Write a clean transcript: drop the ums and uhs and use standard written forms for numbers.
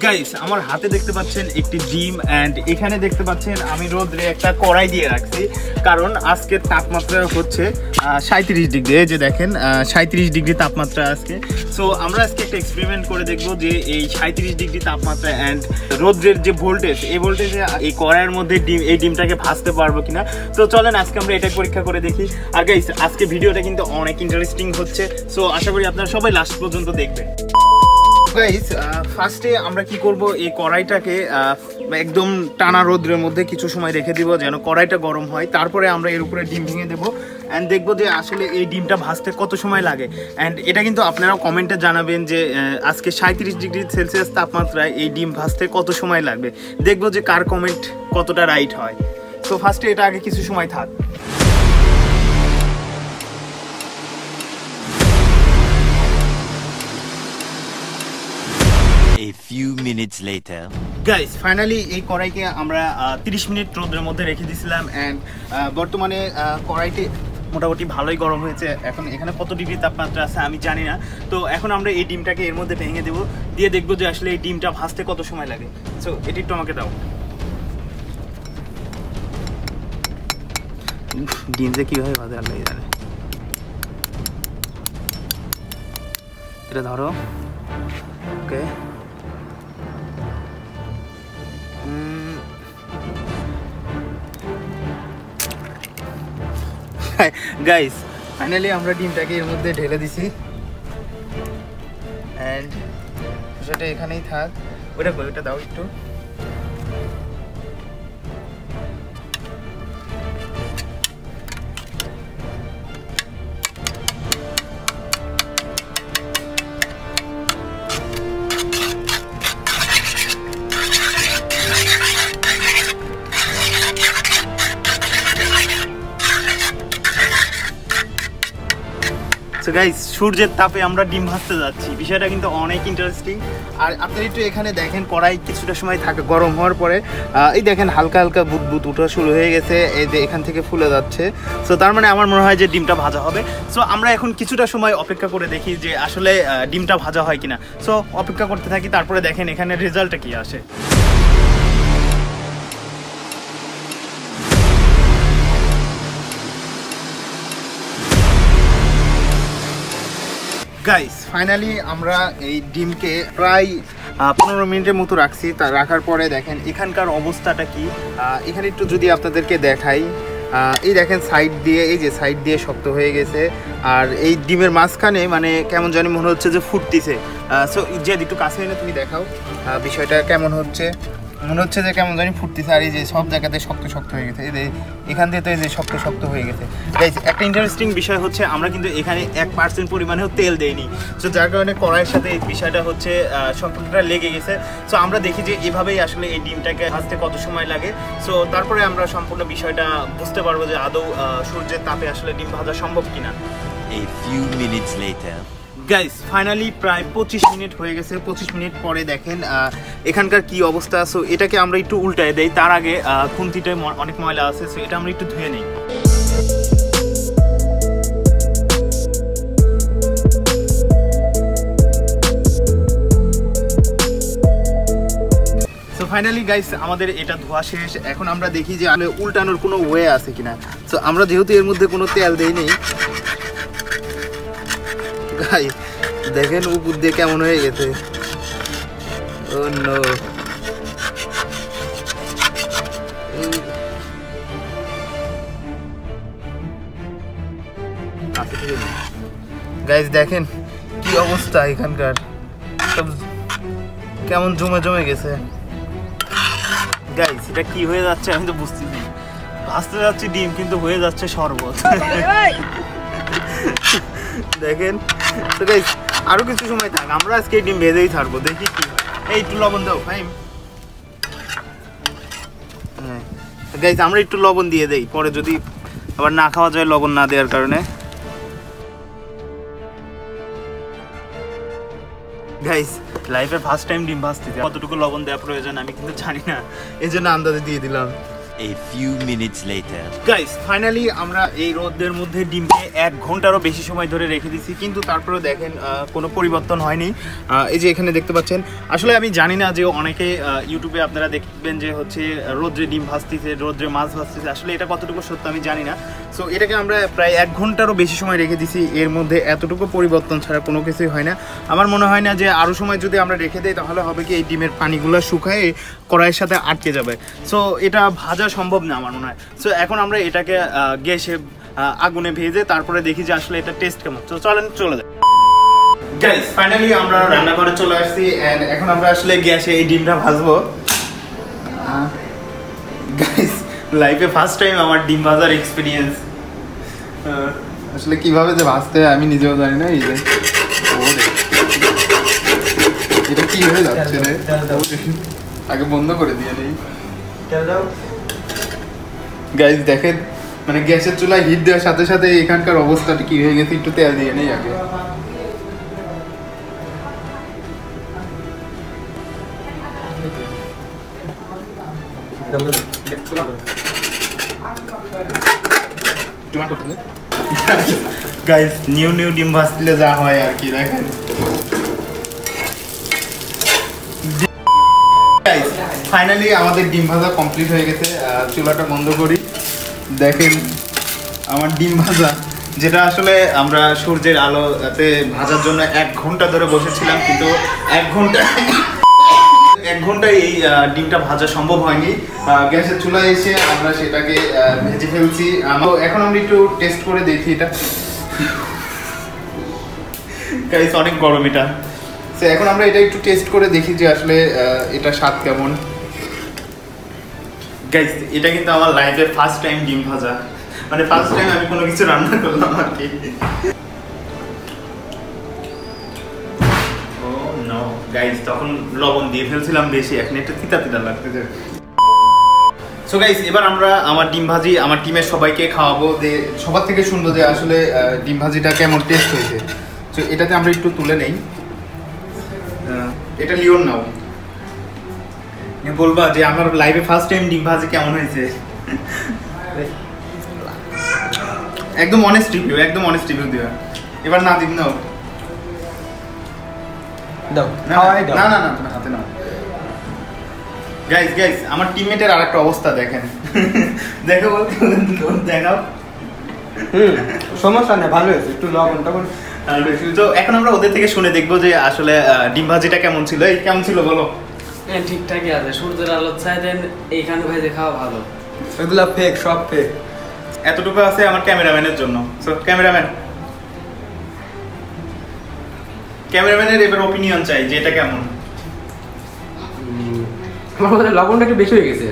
Guys আমার হাতে দেখতে পাচ্ছেন একটি ডিম এন্ড এখানে দেখতে পাচ্ছেন আমি রোদ্রে একটা কড়াই দিয়ে রাখছি কারণ আজকের তাপমাত্রা হচ্ছে 37 ডিগ্রি। এই যে দেখেন 37 ডিগ্রি তাপমাত্রা আজকে। সো আমরা আজকে একটা এক্সপেরিমেন্ট করে দেখব যে এই 37 ডিগ্রি তাপমাত্রা এন্ড রোদ্রের যে ভোল্টেজ এই ভোল্টেজে এই কড়াইয়ের মধ্যে এই ডিমটাকে ভাজতে পারবো কিনা। তো চলেন আজকে আমরা এটা পরীক্ষা করে দেখি। আর গাইস আজকে ভিডিওটা কিন্তু অনেক ইন্টারেস্টিং হচ্ছে, সো আশা করি আপনারা সবাই লাস্ট পর্যন্ত দেখবেন। গাইস ফার্স্টে আমরা কি করব, এই কড়াইটাকে একদম টানা রোদ্রের মধ্যে কিছু সময় রেখে দিব যেন কড়াইটা গরম হয়। তারপরে আমরা এর উপরে ডিম ভেঙে দেবো অ্যান্ড দেখবো যে আসলে এই ডিমটা ভাজতে কত সময় লাগে। অ্যান্ড এটা কিন্তু আপনারাও কমেন্টে জানাবেন যে আজকে 37 ডিগ্রি সেলসিয়াস তাপমাত্রায় এই ডিম ভাজতে কত সময় লাগবে। দেখবো যে কার কমেন্ট কতটা রাইট হয়। তো ফার্স্টে এটা আগে কিছু সময় থাক। A few minutes later. Guys finally এই কড়াইকে আমরা 30 মিনিট রোদের মধ্যে রেখে দিয়েছিলাম অ্যান্ড বর্তমানে কড়াইটি মোটামুটি ভালোই গরম হয়েছে। এখন এখানে কত ডিগ্রি তাপমাত্রা আছে আমি জানি না। তো এখন আমরা এই ডিমটাকে এর মধ্যে ভেঙে দেবো, দিয়ে দেখবো যে আসলে এই ডিমটা ভাজতে কত সময় লাগে। সো এটি একটু আমাকে দাও। ডিম যে কীভাবে ভাজে আল্লাহ জানে। এটা ধরো, ওকে। গাইস ফাইনালি আমরা ডিমটাকে এর মধ্যে ঢেলে দিছি এন্ড সেটা এখানেই থাক। ওইটা দাও একটু। সো গাইস সূর্যের তাপে আমরা ডিম ভাজতে যাচ্ছি, বিষয়টা কিন্তু অনেক ইন্টারেস্টিং। আর আপনারা একটু এখানে দেখেন কড়াই কিছুটা সময় থাকে গরম হওয়ার পরে এই দেখেন হালকা হালকা বুদবুদ ওঠা শুরু হয়ে গেছে, এই যে এখান থেকে ফুলে যাচ্ছে। সো তার মানে আমার মনে হয় যে ডিমটা ভাজা হবে। সো আমরা এখন কিছুটা সময় অপেক্ষা করে দেখি যে আসলে ডিমটা ভাজা হয় কিনা। সো অপেক্ষা করতে থাকি, তারপরে দেখেন এখানে রেজাল্টটা কি আসে। গাইস ফাইনালি আমরা এই ডিমকে প্রায় 15 মিনিটের মতো রাখছি। তা রাখার পরে দেখেন এখানকার অবস্থাটা কি। এখানে একটু যদি আপনাদেরকে দেখাই, এই দেখেন সাইড দিয়ে, এই যে সাইড দিয়ে শক্ত হয়ে গেছে। আর এই ডিমের মাঝখানে মানে কেমন জানি মনে হচ্ছে যে ফুটতিছে। সো যে একটু কাছে এনে তুমি দেখাও বিষয়টা কেমন হচ্ছে। মনে হচ্ছে যে কেমন জানি ফুটতেছে। আর এই যে সব জায়গাতে শক্ত শক্ত হয়ে গেছে, এই যে এখান দিয়ে তো এই যে শক্ত শক্ত হয়ে গেছে। গাইস একটা ইন্টারেস্টিং বিষয় হচ্ছে আমরা কিন্তু এখানে 1% পরিমাণেও তেল দেইনি। সো যার কারণে কড়াইয়ের সাথে এই বিষয়টা হচ্ছে সম্পূর্ণটা লেগে গেছে। সো আমরা দেখি যে এভাবেই আসলে এই ডিমটাকে ভাজতে কত সময় লাগে। সো তারপরে আমরা সম্পূর্ণ বিষয়টা বুঝতে পারবো যে আদৌ সূর্যের তাপে আসলে ডিম ভাজা সম্ভব কিনা। A few minutes later. Guys finally প্রায় 25 মিনিট হয়ে গেছে। 25 মিনিট পরে দেখেন এখানকার কি অবস্থা। সো এটাকে আমরা একটু উল্টায় দেই, তার আগে খুন্তিটায় অনেক ময়লা আছে, সো এটা আমরা একটু ধুয়ে নেই। সো ফাইনালি গাইস আমাদের এটা ধোয়া শেষ। এখন আমরা দেখি যে আসলে উল্টানোর কোনো ওয়ে আছে কিনা। সো আমরা যেহেতু এর মধ্যে কোনো তেল দেই নেই, গাইস দেখেন উপর দিয়ে কেমন হয়ে গেছে। ও নো, গাইস দেখেন কি অবস্থা এখানকার, সব কেমন জমে জমে গেছে। গাইস এটা কি হয়ে যাচ্ছে আমি তো বুঝতেছি। ভাজতে যাচ্ছি ডিম কিন্তু হয়ে যাচ্ছে শরবত। দেখেন তো গাইস আরো কিছু সময় থাক, আমরা আজকে ডিম ভেজেই থাকবো, দেখি কি। এই একটু লবণ দাও ফাইম। হ্যাঁ গাইস আমরা একটু লবণ দিয়ে দেই, পরে যদি আবার না খাওয়া যায় লবণ না দেওয়ার কারণে। গাইস লাইফে ফার্স্ট টাইম ডিম ভাজতেছি, কতটুকু লবণ দেওয়া প্রয়োজন আমি কিন্তু জানি না, এই জন্য আন্দাজে দিয়ে দিলাম। A few minutes later. Guys finally আমরা এই রোদের মধ্যে ডিমকে 1 ঘন্টারও বেশি সময় ধরে রেখে দিছি, কিন্তু তারপরেও দেখেন কোনো পরিবর্তন হয়নি। এই যে এখানে দেখতে পাচ্ছেন, আসলে আমি জানি না যে অনেকে ইউটিউবে আপনারা দেখবেন যে হচ্ছে রোদ্রে ডিম ভাজতেছে, রোদ্রে মাছ ভাজতেছে, আসলে এটা কতটুকু সত্য আমি জানি না। সো এটাকে আমরা প্রায় 1 ঘন্টারও বেশি সময় রেখে দিছি, এর মধ্যে এতটুকু পরিবর্তন ছাড়া কোনো কিছুই হয় না। আমার মনে হয় না যে আরও সময় যদি আমরা রেখে দিই তাহলে হবে কি এই ডিমের পানিগুলো শুকায় কড়াইয়ের সাথে আটকে যাবে। সো এটা ভাজা সম্ভব না আমার মনে হয়। সো এখন আমরা এটাকে গ্যাসে আগুনে ভেজে তারপরে দেখি যে আসলে এটা টেস্ট কেমন। তো চলেন চলে যাই। গাইস ফাইনালি আমরা রান্নাঘরে চলে আসছি এন্ড এখন আমরা আসলে গ্যাসে এই ডিমটা ভাজবো। গাইস লাইফে ফার্স্ট টাইম আমার ডিম ভাজার এক্সপেরিয়েন্স। আসলে কিভাবে যে ভাজতে হয় আমি নিজেও জানি না। এই যে এটা কি হয়ে যাচ্ছে রে, আগে বন্ধ করে দিয়ে নেই। গাইস দেখেন মানে গ্যাসের চুলায় হিট দেওয়ার সাথে সাথে এখানকার অবস্থাটা কি হয়ে গেছে, একটু তেল দিয়ে নেই আগে। গাইস নিউ ডিম ভাজলে যা হয় আর কি, দেখেন গাইস ফাইনালি আমাদের ডিম ভাজা কমপ্লিট হয়ে গেছে। চুলাটা বন্ধ করি। দেখেন আমার ডিম ভাজা, যেটা আসলে আমরা সূর্যের আলোতে ভাজার জন্য 1 ঘন্টা ধরে বসেছিলাম, কিন্তু 1 ঘন্টায় এই ডিমটা ভাজা সম্ভব হয়নি। গ্যাসের চুলায় এসে আমরা সেটাকে ভেজে ফেলছি। এখন আমরা একটু টেস্ট করে দেখি এটা। গাইস অনেক গরম এটা। তো এখন আমরা এটা একটু টেস্ট করে দেখি যে আসলে এটা স্বাদ কেমন। গাইস এটা কিন্তু আমার লাইফের ফার্স্ট টাইম ডিম ভাজা, মানে ফার্স্ট টাইম আমি কোনো কিছু রান্না করলাম আর কি। ও নো গাইস, তখন লবণ দিয়ে ফেলছিলাম বেশি, এখন একটু তিতা তিতা লাগতেছে। সো গাইস এবার আমরা আমার ডিম ভাজি আমার টিমের সবাইকে খাওয়াবো, যে সবার থেকে শুনবো যে আসলে ডিম ভাজিটা কেমন টেস্ট হয়েছে। সো এটাতে আমরা একটু তুলে নেই। এটা লিওন নাও, বলবা যে আমার লাইফে ফার্স্ট টাইম ডিম ভাজি কেমন হয়েছে। একদম অনেস্ট রিভিউ, একদম অনেস্ট রিভিউ দিবা। এবার না দিন নাও, দাও না না না হাতে নাও। গাইস আমার টিমমেটের আরেকটা অবস্থা দেখেন। দেখো দেখাও। সমস্যা নেই, ভালো হয়েছে, একটু লবণ তখন। তো এখন আমরা ওদের থেকে শুনে দেখবো যে আসলে ডিম ভাজিটা কেমন ছিল। এই কেমন ছিল বলো। হ্যাঁ ঠিকঠাকই আছে, সূর্যের আলোর চাইতেন এইখানে ভেজে খাওয়া ভালো। এগুলা ফেক, সব ফেক। এতটুকু আছে আমার ক্যামেরাম্যানের জন্য। সো ক্যামেরাম্যানের এবার ওপিনিয়ন চাই যে এটা কেমন। আমার মনে হয় লবণটা একটু বেশি হয়ে গেছে।